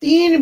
$3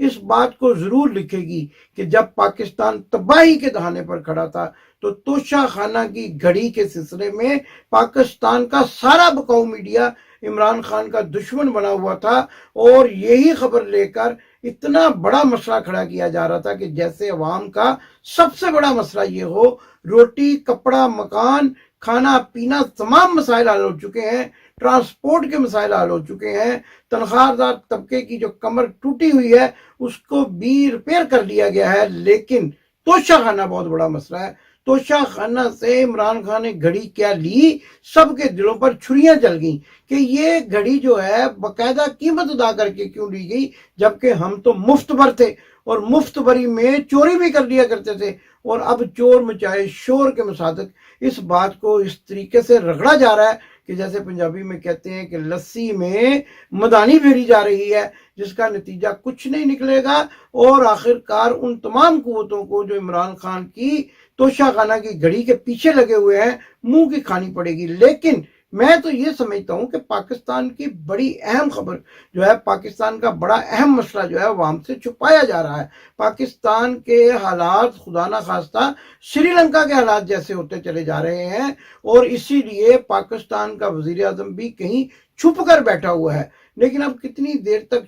اس بات کو ضرور لکھے گی کہ جب پاکستان تباہی کے دہانے پر کھڑا تھا تو توشہ خانہ کی گھڑی کے سلسلے میں پاکستان کا سارا بقاؤ میڈیا عمران خان کا دشمن بنا ہوا تھا، اور یہی خبر لے کر اتنا بڑا مسئلہ کھڑا کیا جا رہا تھا کہ جیسے عوام کا سب سے بڑا مسئلہ یہ ہو، روٹی، کپڑا، مکان، کھانا پینا، تمام مسائل حل ہو چکے ہیں، ٹرانسپورٹ کے مسائل حل ہو چکے ہیں، تنخواہ دار طبقے کی جو کمر ٹوٹی ہوئی ہے اس کو بھی ریپیئر کر لیا گیا ہے، لیکن توشہ خانہ بہت بڑا مسئلہ ہے۔ توشہ خانہ سے عمران خان نے گھڑی کیا لی، سب کے دلوں پر چھریاں چل گئیں کہ یہ گھڑی جو ہے باقاعدہ قیمت ادا کر کے کیوں لی گئی، جبکہ ہم تو مفت بھر تھے اور مفت بری میں چوری بھی کر لیا کرتے تھے، اور اب چور مچائے شور کے مصادق اس بات کو اس طریقے سے رگڑا جا رہا ہے کہ جیسے پنجابی میں کہتے ہیں کہ لسی میں مدانی پھیری جا رہی ہے، جس کا نتیجہ کچھ نہیں نکلے گا، اور آخر کار ان تمام قوتوں کو جو عمران خان کی توشہ خانہ کی گھڑی کے پیچھے لگے ہوئے ہیں منہ کی کھانی پڑے گی۔ لیکن میں تو یہ سمجھتا ہوں کہ پاکستان کی بڑی اہم خبر جو ہے، پاکستان کا بڑا اہم مسئلہ جو ہے عوام سے چھپایا جا رہا ہے۔ پاکستان کے حالات خدا نہ خواستہ سری لنکا کے حالات جیسے ہوتے چلے جا رہے ہیں، اور اسی لیے پاکستان کا وزیر اعظم بھی کہیں چھپ کر بیٹھا ہوا ہے۔ لیکن اب کتنی دیر تک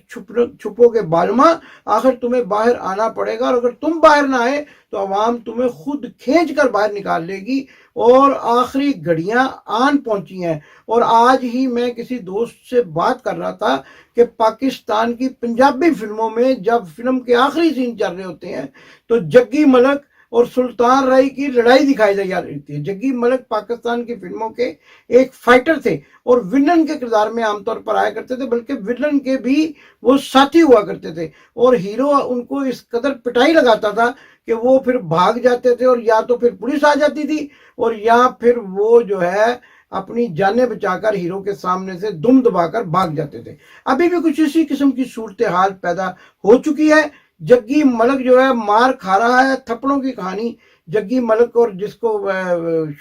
چھپو گے بالما، آخر تمہیں باہر آنا پڑے گا، اور اگر تم باہر نہ آئے تو عوام تمہیں خود کھینچ کر باہر نکال لے گی، اور آخری گھڑیاں آن پہنچی ہیں۔ اور آج ہی میں کسی دوست سے بات کر رہا تھا کہ پاکستان کی پنجابی فلموں میں جب فلم کے آخری سین چل رہے ہوتے ہیں تو جگی ملک اور سلطان رائی کی لڑائی دکھائی جا رہی تھی۔ جگی ملک پاکستان کی فلموں کے ایک فائٹر تھے اور ولن کے کردار میں عام طور پر آیا کرتے تھے، بلکہ ولن کے بھی وہ ساتھی ہوا کرتے تھے، اور ہیرو ان کو اس قدر پٹائی لگاتا تھا کہ وہ پھر بھاگ جاتے تھے، اور یا تو پھر پولیس آ جاتی تھی، اور یا پھر وہ جو ہے اپنی جانیں بچا کر ہیرو کے سامنے سے دم دبا کر بھاگ جاتے تھے۔ ابھی بھی کچھ اسی قسم کی صورتحال پیدا ہو چکی ہے۔ جگی ملک جو ہے مار کھا رہا ہے، تھپڑوں کی کہانی جگی ملک، اور جس کو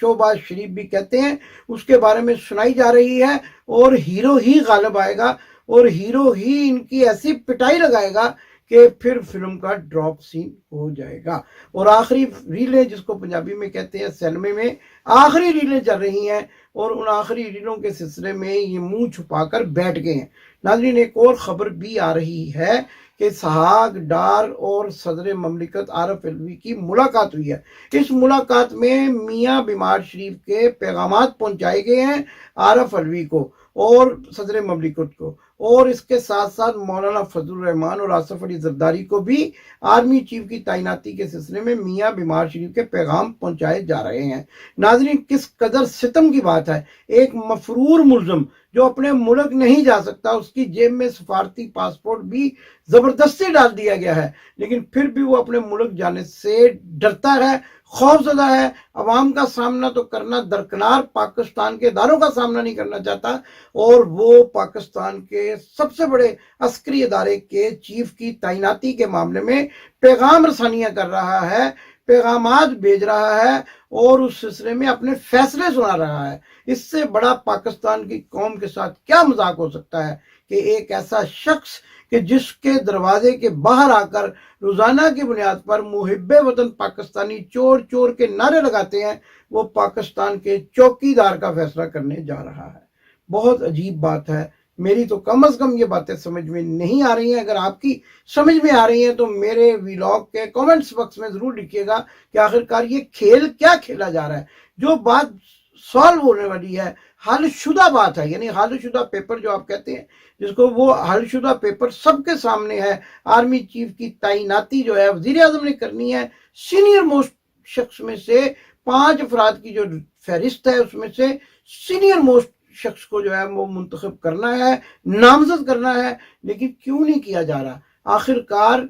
شہباز شریف بھی کہتے ہیں، اس کے بارے میں سنائی جا رہی ہے، اور ہیرو ہی غالب آئے گا، اور ہیرو ہی ان کی ایسی پٹائی لگائے گا کہ پھر فلم کا ڈراپ سین ہو جائے گا۔ اور آخری ریلیں، جس کو پنجابی میں کہتے ہیں سینمے میں آخری ریلیں چل رہی ہیں، اور ان آخری ریلوں کے سلسلے میں یہ منہ چھپا کر بیٹھ گئے ہیں۔ ناظرین، ایک اور خبر بھی آ رہی ہے کہ سہاگ ڈار اور صدر مملکت عارف علوی کی ملاقات ہوئی ہے۔ اس ملاقات میں میاں بیمار شریف کے پیغامات پہنچائے گئے ہیں عارف علوی کو اور صدر مملکت کو، اور اس کے ساتھ ساتھ مولانا فضل الرحمان اور آصف علی زرداری کو بھی آرمی چیف کی تعیناتی کے سلسلے میں میاں بیمار شریف کے پیغام پہنچائے جا رہے ہیں۔ ناظرین، کس قدر ستم کی بات ہے، ایک مفرور ملزم جو اپنے ملک نہیں جا سکتا، اس کی جیب میں سفارتی پاسپورٹ بھی زبردستی ڈال دیا گیا ہے، لیکن پھر بھی وہ اپنے ملک جانے سے ڈرتا ہے، خوف زدہ ہے، عوام کا سامنا تو کرنا درکنار، پاکستان کے اداروں کا سامنا نہیں کرنا چاہتا، اور وہ پاکستان کے سب سے بڑے عسکری ادارے کے چیف کی تعیناتی کے معاملے میں پیغام رسانیاں کر رہا ہے، پیغامات بھیج رہا ہے، اور اس سلسلے میں اپنے فیصلے سنا رہا ہے۔ اس سے بڑا پاکستان کی قوم کے ساتھ کیا مذاق ہو سکتا ہے کہ ایک ایسا شخص کہ جس کے دروازے کے باہر آ کر روزانہ کی بنیاد پر محب وطن پاکستانی چور چور کے نعرے لگاتے ہیں، وہ پاکستان کے چوکیدار کا فیصلہ کرنے جا رہا ہے۔ بہت عجیب بات ہے۔ میری تو کم از کم یہ باتیں سمجھ میں نہیں آ رہی ہیں۔ اگر آپ کی سمجھ میں آ رہی ہیں تو میرے ویلاگ کے کومنٹس باکس میں ضرور لکھیے گا کہ آخرکار یہ کھیل کیا کھیلا جا رہا ہے۔ جو بات سالو ہونے والی ہے، حل شدہ بات ہے، یعنی حل شدہ پیپر جو آپ کہتے ہیں، جس کو وہ حل شدہ پیپر سب کے سامنے ہے۔ آرمی چیف کی تعیناتی جو ہے وزیر اعظم نے کرنی ہے، سینئر موسٹ شخص میں سے 5 افراد کی جو فہرست ہے، اس میں سے سینئر موسٹ شخص کو جو ہے وہ منتخب کرنا ہے، نامزد کرنا ہے، لیکن کیوں نہیں کیا جا رہا؟ آخر کار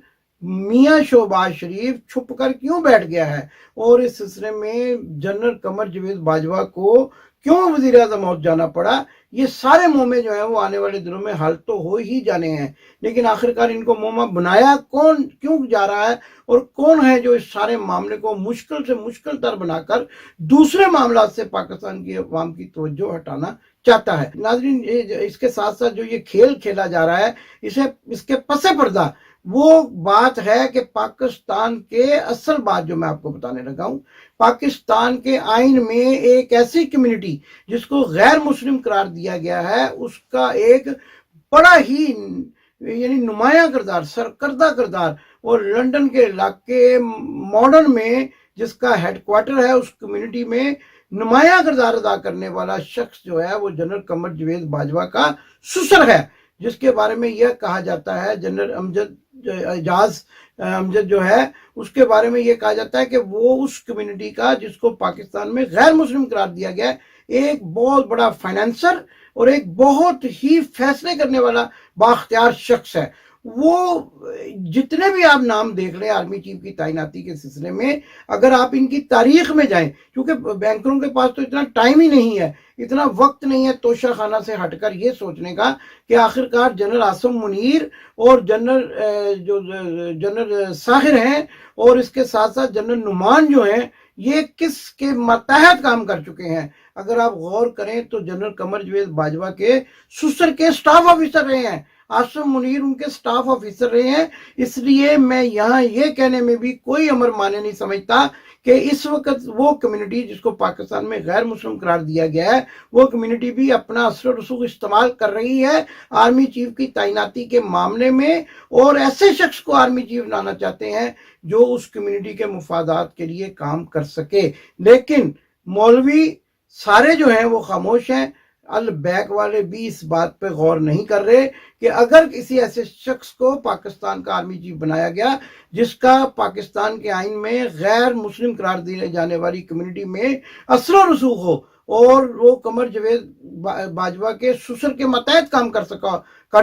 میاں شہباز شریف چھپ کر کیوں بیٹھ گیا ہے، اور اس سلسلے میں جنرل قمر جاوید باجوہ کو کیوں وزیر اعظم عہد جانا پڑا؟ یہ سارے معاملے جو ہیں وہ آنے والے دنوں میں حل تو ہو ہی جانے ہیں، لیکن آخرکار ان کو معاملہ بنایا کون کیوں جا رہا ہے، اور کون ہے جو اس سارے معاملے کو مشکل سے مشکل تر بنا کر دوسرے معاملات سے پاکستان کی عوام کی توجہ ہٹانا چاہتا ہے؟ ناظرین، اس کے ساتھ ساتھ جو یہ کھیل کھیلا جا رہا ہے، اس کے پس پردہ وہ بات ہے کہ پاکستان کے اصل بات جو میں آپ کو بتانے لگا ہوں، پاکستان کے آئین میں ایک ایسی کمیونٹی جس کو غیر مسلم قرار دیا گیا ہے، اس کا ایک بڑا ہی یعنی نمایاں کردار، سرکردہ کردار، اور لندن کے علاقے ماڈرن میں جس کا ہیڈ کوارٹر ہے، اس کمیونٹی میں نمایاں کردار ادا کرنے والا شخص جو ہے وہ جنرل قمر جاوید باجوہ کا سسر ہے، جس کے بارے میں یہ کہا جاتا ہے، جنرل اعجاز امجد جو ہے اس کے بارے میں یہ کہا جاتا ہے کہ وہ اس کمیونٹی کا جس کو پاکستان میں غیر مسلم قرار دیا گیا ہے، ایک بہت بڑا فائنینسر اور ایک بہت ہی فیصلے کرنے والا بااختیار شخص ہے۔ وہ جتنے بھی آپ نام دیکھ لیں آرمی چیف کی تعیناتی کے سلسلے میں، اگر آپ ان کی تاریخ میں جائیں، کیونکہ بینکروں کے پاس تو اتنا ٹائم ہی نہیں ہے، اتنا وقت نہیں ہے توشہ خانہ سے ہٹ کر یہ سوچنے کا کہ آخرکار جنرل عاصم منیر اور جنرل ساحر ہیں اور اس کے ساتھ ساتھ جنرل نعمان جو ہیں، یہ کس کے ماتحت کام کر چکے ہیں۔ اگر آپ غور کریں تو جنرل قمر جاوید باجوہ کے سسر کے سٹاف آفیسر رہے ہیں، عاصم منیر ان کے سٹاف آفیسر رہے ہیں۔ اس لیے میں یہاں یہ کہنے میں بھی کوئی امر مانے نہیں سمجھتا کہ اس وقت وہ کمیونٹی جس کو پاکستان میں غیر مسلم قرار دیا گیا ہے، وہ کمیونٹی بھی اپنا اثر و رسوخ استعمال کر رہی ہے آرمی چیف کی تعیناتی کے معاملے میں، اور ایسے شخص کو آرمی چیف لانا چاہتے ہیں جو اس کمیونٹی کے مفادات کے لیے کام کر سکے۔ لیکن مولوی سارے جو ہیں وہ خاموش ہیں، البیک والے بھی اس بات پہ غور نہیں کر رہے کہ اگر کسی ایسے شخص کو پاکستان کا آرمی چیف بنایا گیا جس کا پاکستان کے آئین میں غیر مسلم قرار دیے جانے والی کمیونٹی میں اثر و رسوخ ہو، اور وہ قمر جاوید باجوہ کے سسر کے ماتحت کام کر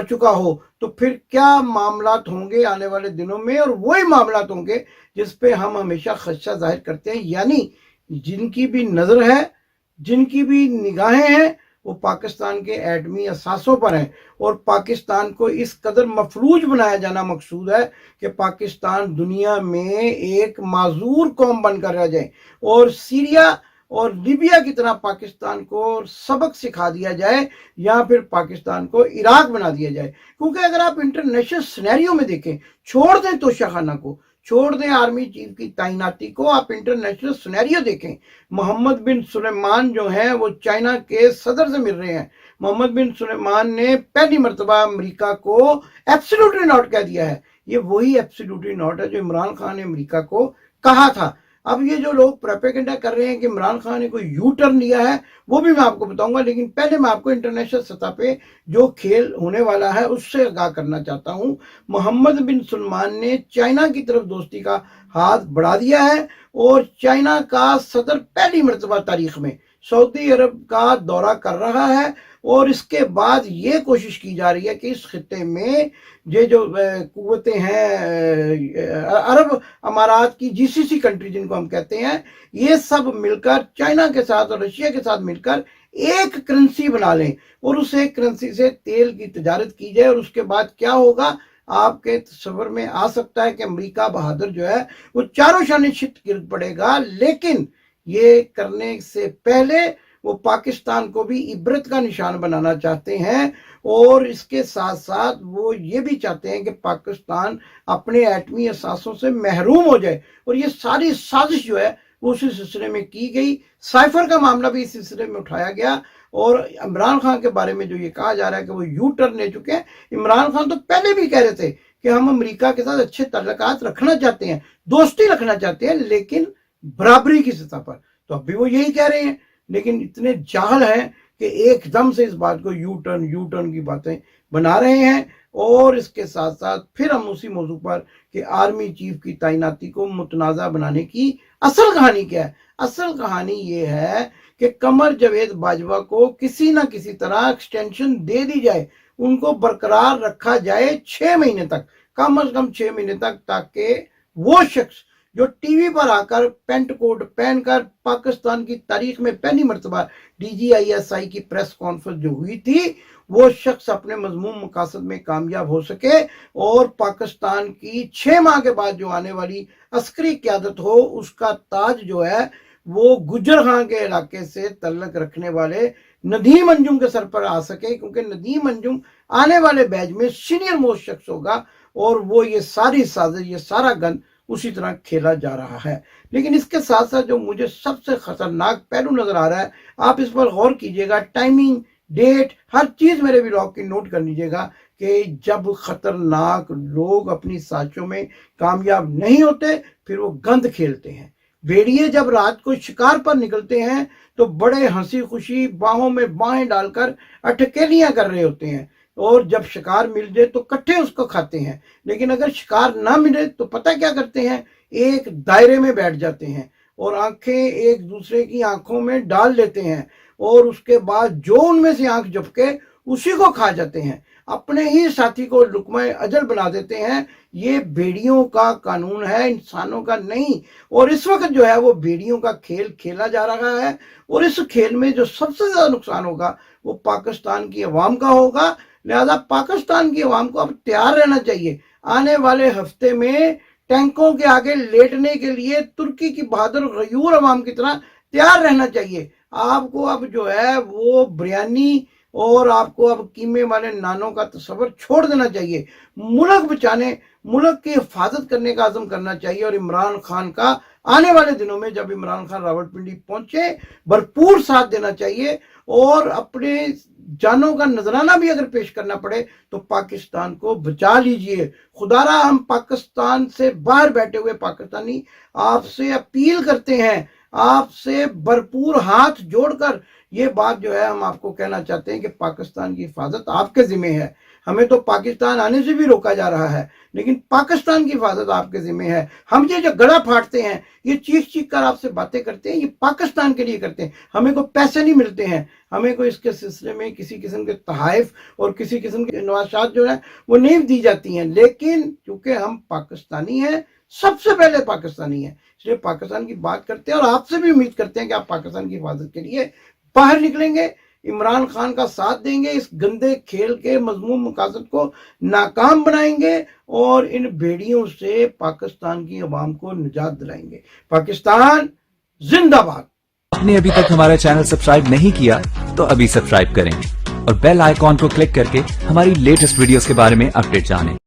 چکا ہو، تو پھر کیا معاملات ہوں گے آنے والے دنوں میں، اور وہی معاملات ہوں گے جس پہ ہم ہمیشہ خدشہ ظاہر کرتے ہیں، یعنی جن کی بھی نظر ہے، جن کی بھی نگاہیں ہیں، وہ پاکستان کے ایٹمی اثاثوں پر ہیں، اور پاکستان کو اس قدر مفلوج بنایا جانا مقصود ہے کہ پاکستان دنیا میں ایک معذور قوم بن کر رہ جائے، اور سیریا اور لیبیا کی طرح پاکستان کو سبق سکھا دیا جائے، یا پھر پاکستان کو عراق بنا دیا جائے۔ کیونکہ اگر آپ انٹرنیشنل سینیریو میں دیکھیں، چھوڑ دیں توشہ خانہ کو، چھوڑ دیں آرمی چیف کی تعیناتی کو، آپ انٹرنیشنل سینیریو دیکھیں، محمد بن سلیمان جو ہیں وہ چائنا کے صدر سے مل رہے ہیں۔ محمد بن سلیمان نے پہلی مرتبہ امریکہ کو ایبسلیوٹلی ناٹ کہہ دیا ہے۔ یہ وہی ایبسلیوٹلی ناٹ ہے جو عمران خان نے امریکہ کو کہا تھا۔ اب یہ جو لوگ پروپیگنڈا کر رہے ہیں کہ عمران خان نے کوئی یو ٹرن لیا ہے، وہ بھی میں آپ کو بتاؤں گا، لیکن پہلے میں آپ کو انٹرنیشنل سطح پہ جو کھیل ہونے والا ہے اس سے آگاہ کرنا چاہتا ہوں۔ محمد بن سلمان نے چائنا کی طرف دوستی کا ہاتھ بڑھا دیا ہے، اور چائنا کا صدر پہلی مرتبہ تاریخ میں سعودی عرب کا دورہ کر رہا ہے، اور اس کے بعد یہ کوشش کی جا رہی ہے کہ اس خطے میں یہ جو قوتیں ہیں عرب امارات کی جی سی سی کنٹری جن کو ہم کہتے ہیں، یہ سب مل کر چائنا کے ساتھ اور رشیا کے ساتھ مل کر ایک کرنسی بنا لیں، اور اس ایک کرنسی سے تیل کی تجارت کی جائے، اور اس کے بعد کیا ہوگا آپ کے تصور میں آ سکتا ہے کہ امریکہ بہادر جو ہے وہ چاروں شانے چھت گر پڑے گا۔ لیکن یہ کرنے سے پہلے وہ پاکستان کو بھی عبرت کا نشان بنانا چاہتے ہیں، اور اس کے ساتھ ساتھ وہ یہ بھی چاہتے ہیں کہ پاکستان اپنے ایٹمی اثاثوں سے محروم ہو جائے، اور یہ ساری سازش جو ہے وہ اسی سلسلے میں کی گئی۔ سائفر کا معاملہ بھی اس سلسلے میں اٹھایا گیا، اور عمران خان کے بارے میں جو یہ کہا جا رہا ہے کہ وہ یو ٹرن لے چکے ہیں، عمران خان تو پہلے بھی کہہ رہے تھے کہ ہم امریکہ کے ساتھ اچھے تعلقات رکھنا چاہتے ہیں، دوستی رکھنا چاہتے ہیں، لیکن برابری کی سطح پر۔ تو اب بھی وہ یہی کہہ رہے ہیں، لیکن اتنے جاہل ہیں کہ ایک دم سے اس بات کو یو ٹرن کی باتیں بنا رہے ہیں۔ اور اس کے ساتھ ساتھ پھر ہم اسی موضوع پر کہ آرمی چیف کی تعیناتی کو متنازع بنانے کی اصل کہانی کیا ہے۔ اصل کہانی یہ ہے کہ قمر جاوید باجوہ کو کسی نہ کسی طرح ایکسٹینشن دے دی جائے، ان کو برقرار رکھا جائے 6 مہینے تک، کم از کم 6 مہینے تک، تاکہ وہ شخص جو ٹی وی پر آ کر پینٹ کوٹ پہن کر پاکستان کی تاریخ میں پہلی مرتبہ D G I S I کی پریس کانفرنس جو ہوئی تھی، وہ شخص اپنے مضمون مقاصد میں کامیاب ہو سکے، اور پاکستان کی 6 ماہ کے بعد جو آنے والی عسکری قیادت ہو، اس کا تاج جو ہے وہ گجر خان کے علاقے سے تعلق رکھنے والے ندیم انجم کے سر پر آ سکے، کیونکہ ندیم انجم آنے والے بیچ میں سینئر موسٹ شخص ہوگا، اور وہ یہ ساری سازش، یہ سارا گند اسی طرح کھیلا جا رہا ہے۔ لیکن اس کے ساتھ ساتھ جو مجھے سب سے خطرناک پہلو نظر آ رہا ہے، آپ اس پر غور کیجئے گا، ٹائمنگ، ڈیٹ، ہر چیز میرے ولاگ کی نوٹ کر لیجئے گا کہ جب خطرناک لوگ اپنی سازشوں میں کامیاب نہیں ہوتے پھر وہ گند کھیلتے ہیں۔ بھیڑیے جب رات کو شکار پر نکلتے ہیں تو بڑے ہنسی خوشی باہوں میں باہیں ڈال کر اٹکیلیاں کر رہے ہوتے ہیں، اور جب شکار مل جائے تو کٹھے اس کو کھاتے ہیں۔ لیکن اگر شکار نہ ملے تو پتہ کیا کرتے ہیں؟ ایک دائرے میں بیٹھ جاتے ہیں اور آنکھیں ایک دوسرے کی آنکھوں میں ڈال لیتے ہیں، اور اس کے بعد جو ان میں سے آنکھ جھپکے اسی کو کھا جاتے ہیں، اپنے ہی ساتھی کو لقمہ اجل بنا دیتے ہیں۔ یہ بھیڑیوں کا قانون ہے، انسانوں کا نہیں۔ اور اس وقت جو ہے وہ بھیڑیوں کا کھیل کھیلا جا رہا ہے، اور اس کھیل میں جو سب سے زیادہ نقصان ہوگا وہ پاکستان کی عوام کا ہوگا۔ لہذا پاکستان کی عوام کو اب تیار رہنا چاہیے۔ آنے والے ہفتے میں ٹینکوں کے آگے لیٹنے کے لیے ترکی کی بہادر غیور عوام کی طرح تیار رہنا چاہیے۔ آپ کو اب جو ہے وہ بریانی اور آپ کو اب قیمے والے نانوں کا تصور چھوڑ دینا چاہیے۔ ملک بچانے، ملک کی حفاظت کرنے کا عزم کرنا چاہیے، اور عمران خان کا آنے والے دنوں میں جب عمران خان راولپنڈی پہنچے بھرپور ساتھ دینا چاہیے، اور اپنے جانوں کا نذرانہ بھی اگر پیش کرنا پڑے تو پاکستان کو بچا لیجئے۔ خدا را ہم پاکستان سے باہر بیٹھے ہوئے پاکستانی آپ سے اپیل کرتے ہیں، آپ سے بھرپور ہاتھ جوڑ کر یہ بات جو ہے ہم آپ کو کہنا چاہتے ہیں کہ پاکستان کی حفاظت آپ کے ذمہ ہے۔ ہمیں تو پاکستان آنے سے بھی روکا جا رہا ہے، لیکن پاکستان کی حفاظت آپ کے ذمہ ہے۔ ہم یہ جو گڑا پھاڑتے ہیں، یہ چیخ چیخ کر آپ سے باتیں کرتے ہیں، یہ پاکستان کے لیے کرتے ہیں۔ ہمیں کوئی پیسے نہیں ملتے ہیں، ہمیں کوئی اس کے سلسلے میں کسی قسم کے تحائف اور کسی قسم کے نواشات جو ہیں وہ نہیں دی جاتی ہیں، لیکن چونکہ ہم پاکستانی ہیں، سب سے پہلے پاکستانی ہیں، اس لیے پاکستان کی بات کرتے ہیں، اور آپ سے بھی امید کرتے ہیں کہ آپ پاکستان کی حفاظت کے لیے باہر نکلیں گے، عمران خان کا ساتھ دیں گے، اس گندے کھیل کے مذموم مقاصد کو ناکام بنائیں گے، اور ان بھیڑیوں سے پاکستان کی عوام کو نجات دلائیں گے۔ پاکستان زندہ باد۔ آپ نے ابھی تک ہمارا چینل سبسکرائب نہیں کیا تو ابھی سبسکرائب کریں اور بیل آئیکن کو کلک کر کے ہماری لیٹسٹ ویڈیوز کے بارے میں اپڈیٹ جانیں۔